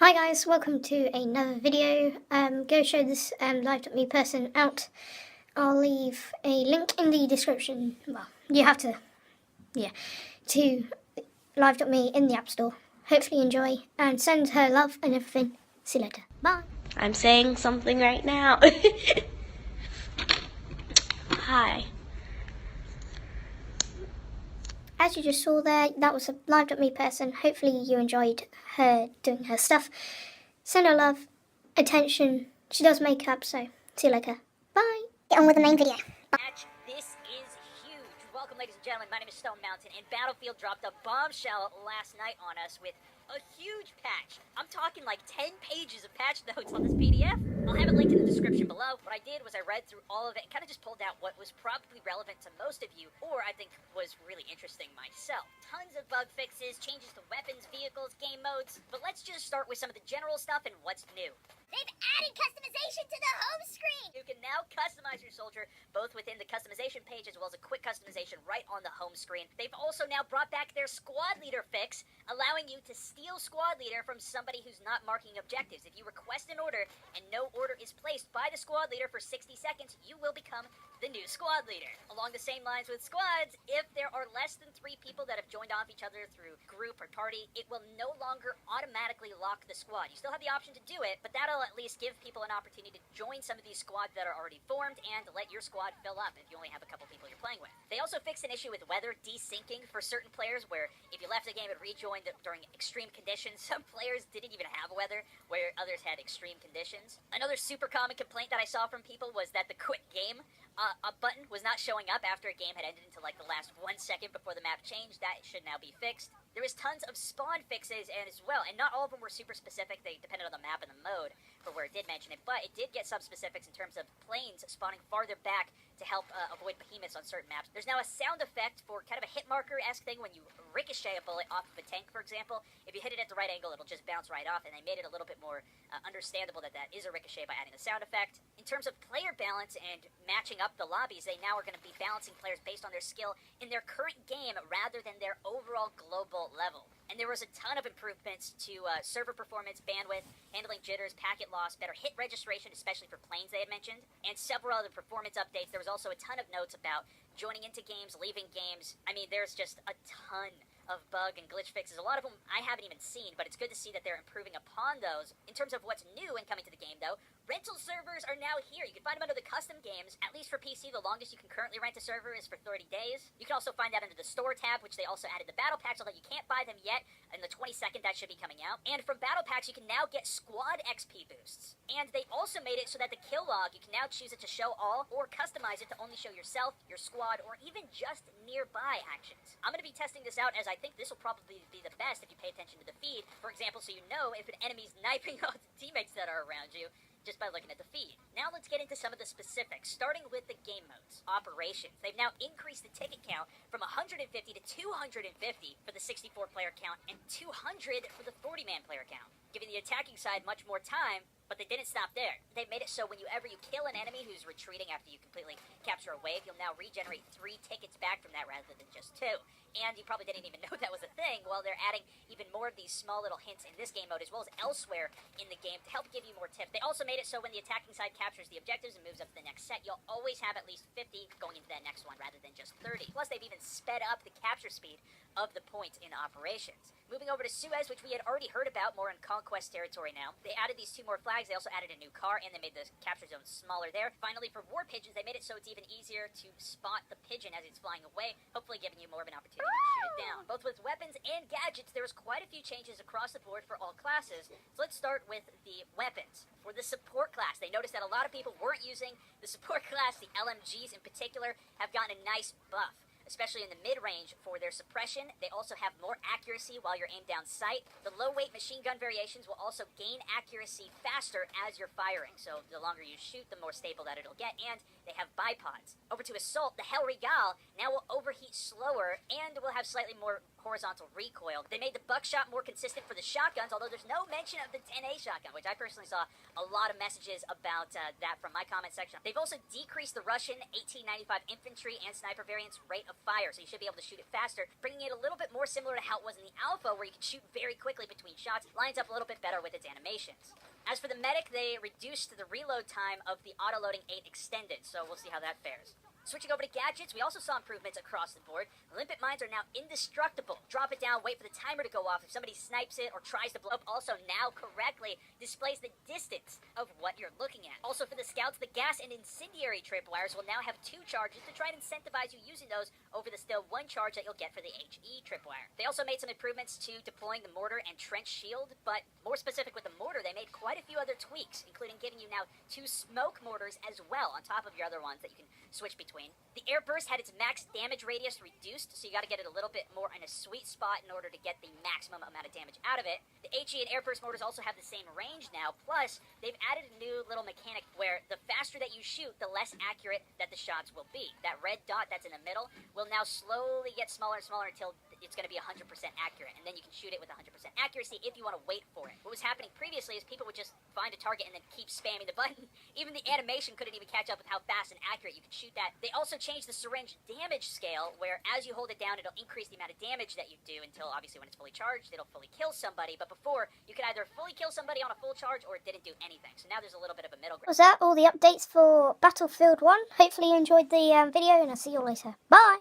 Hi guys, welcome to another video. Go show this live.me person out. I'll leave a link in the description. Well, you have to, to live.me in the App Store. Hopefully enjoy and send her love and everything. See you later. Bye. I'm saying something right now. Hi. As you just saw there, that was a live.me person. Hopefully you enjoyed her doing her stuff. Send her love, attention. She does makeup, so see you later. Bye. Get on with the main video. This is huge. Welcome, ladies and gentlemen. My name is Stone Mountain, and Battlefield dropped a bombshell last night on us with a huge patch. I'm talking like 10 pages of patch notes on this PDF. I'll have it linked in the description below. What I did was I read through all of it and kind of just pulled out what was probably relevant to most of you, or I think was really interesting myself. Tons of bug fixes, changes to weapons, vehicles, game modes. But let's just start with some of the general stuff and what's new. They've added customization to the home screen! You can now customize your soldier both within the customization page as well as a quick customization right on the home screen. They've also now brought back their squad leader fix, allowing you to steal squad leader from somebody who's not marking objectives. If you request an order and no order is placed by the squad leader for 60 seconds, you will become the new squad leader. Along the same lines with squads, if there are less than 3 people that have joined off each other through group or party, it will no longer automatically lock the squad. You still have the option to do it, but that'll at least give people an opportunity to join some of these squads that are already formed and let your squad fill up if you only have a couple people you're playing with. They also fixed an issue with weather desyncing for certain players where if you left the game and rejoined during extreme conditions, some players didn't even have weather where others had extreme conditions. Another super common complaint that I saw from people was that the quit game a button was not showing up after a game had ended until like the last 1 second before the map changed. That should now be fixed. There was tons of spawn fixes as well, and not all of them were super specific. They depended on the map and the mode for where it did mention it, but it did get some specifics in terms of planes spawning farther back to help avoid behemoths on certain maps. There's now a sound effect for kind of a hit marker-esque thing when you ricochet a bullet off of a tank, for example. If you hit it at the right angle, it'll just bounce right off, and they made it a little bit more understandable that that is a ricochet by adding a sound effect. In terms of player balance and matching up the lobbies, they now are going to be balancing players based on their skill in their current game rather than their overall global level. And there was a ton of improvements to server performance, bandwidth, handling jitters, packet loss, better hit registration, especially for planes they had mentioned, and several other performance updates. There was also a ton of notes about joining into games, leaving games. I mean, there's just a ton of bug and glitch fixes. A lot of them I haven't even seen, but it's good to see that they're improving upon those. In terms of what's new and coming to the game, though, rental servers are now here. You can find them under the custom games. At least for PC, the longest you can currently rent a server is for 30 days. You can also find that under the store tab, which they also added the battle packs, although you can't buy them yet. In the 22nd, that should be coming out. And from battle packs, you can now get squad XP boosts. And they also made it so that the kill log, you can now choose it to show all or customize it to only show yourself, your squad, or even just nearby actions. I'm going to be testing this out as I think this will probably be the best if you pay attention to the feed. For example, so you know if an enemy's sniping out the teammates that are around you just by looking at the feed. Now let's get into some of the specifics, starting with the game modes. Operations. They've now increased the ticket count from 150 to 250 for the 64-player count and 200 for the 40-man player count, giving the attacking side much more time. But they didn't stop there. They've made it so whenever you kill an enemy who's retreating after you completely capture a wave, you'll now regenerate 3 tickets back from that rather than just 2. And you probably didn't even know that was a thing. Well, they're adding even more of these small little hints in this game mode as well as elsewhere in the game to help give you more tips. They also made it so when the attacking side captures the objectives and moves up to the next set, you'll always have at least 50 going into that next one rather than just 30. Plus, they've even sped up the capture speed of the points in operations. Moving over to Suez, which we had already heard about more in Conquest territory now. They added these 2 more flags. They also added a new car, and they made the capture zone smaller there. Finally, for war pigeons, they made it so it's even easier to spot the pigeon as it's flying away, hopefully giving you more of an opportunity to shoot it down. Both with weapons and gadgets, there was quite a few changes across the board for all classes. So let's start with the weapons. For the support class, they noticed that a lot of people weren't using the support class. The LMGs in particular have gotten a nice buff, especially in the mid-range for their suppression. They also have more accuracy while you're aimed down sight. The low-weight machine gun variations will also gain accuracy faster as you're firing, so the longer you shoot, the more stable that it'll get, and they have bipods. Over to Assault, the Hell Regal now will overheat slower and will have slightly more horizontal recoil. They made the buckshot more consistent for the shotguns, although there's no mention of the 10A shotgun, which I personally saw a lot of messages about that from my comment section. They've also decreased the Russian 1895 infantry and sniper variants rate of fire, so you should be able to shoot it faster, bringing it a little bit more similar to how it was in the Alpha, where you can shoot very quickly between shots. Lines up a little bit better with its animations. As for the medic, they reduced the reload time of the auto-loading 8 extended, so we'll see how that fares. Switching over to gadgets, we also saw improvements across the board. Limpet mines are now indestructible. Drop it down, wait for the timer to go off. If somebody snipes it or tries to blow up, also now correctly displays the distance of what you're looking at. Also for the scouts, the gas and incendiary tripwires will now have 2 charges to try and incentivize you using those over the still 1 charge that you'll get for the HE tripwire. They also made some improvements to deploying the mortar and trench shield, but more specific with the mortar, they made quite a few other tweaks, including giving you now 2 smoke mortars as well on top of your other ones that you can switch between. The air burst had its max damage radius reduced, so you got to get it a little bit more in a sweet spot in order to get the maximum amount of damage out of it. The HE and air burst mortars also have the same range now, plus they've added a new little mechanic where the faster that you shoot, the less accurate that the shots will be. That red dot that's in the middle will now slowly get smaller and smaller until it's going to be 100% accurate, and then you can shoot it with 100% accuracy if you want to wait for it. What was happening previously is people would just find a target and then keep spamming the button. Even the animation couldn't even catch up with how fast and accurate you could shoot that. They also changed the syringe damage scale, where as you hold it down, it'll increase the amount of damage that you do until, obviously, when it's fully charged, it'll fully kill somebody. But before, you could either fully kill somebody on a full charge or it didn't do anything. So now there's a little bit of a middle ground. Was that all the updates for Battlefield 1? Hopefully you enjoyed the video, and I'll see you all later. Bye!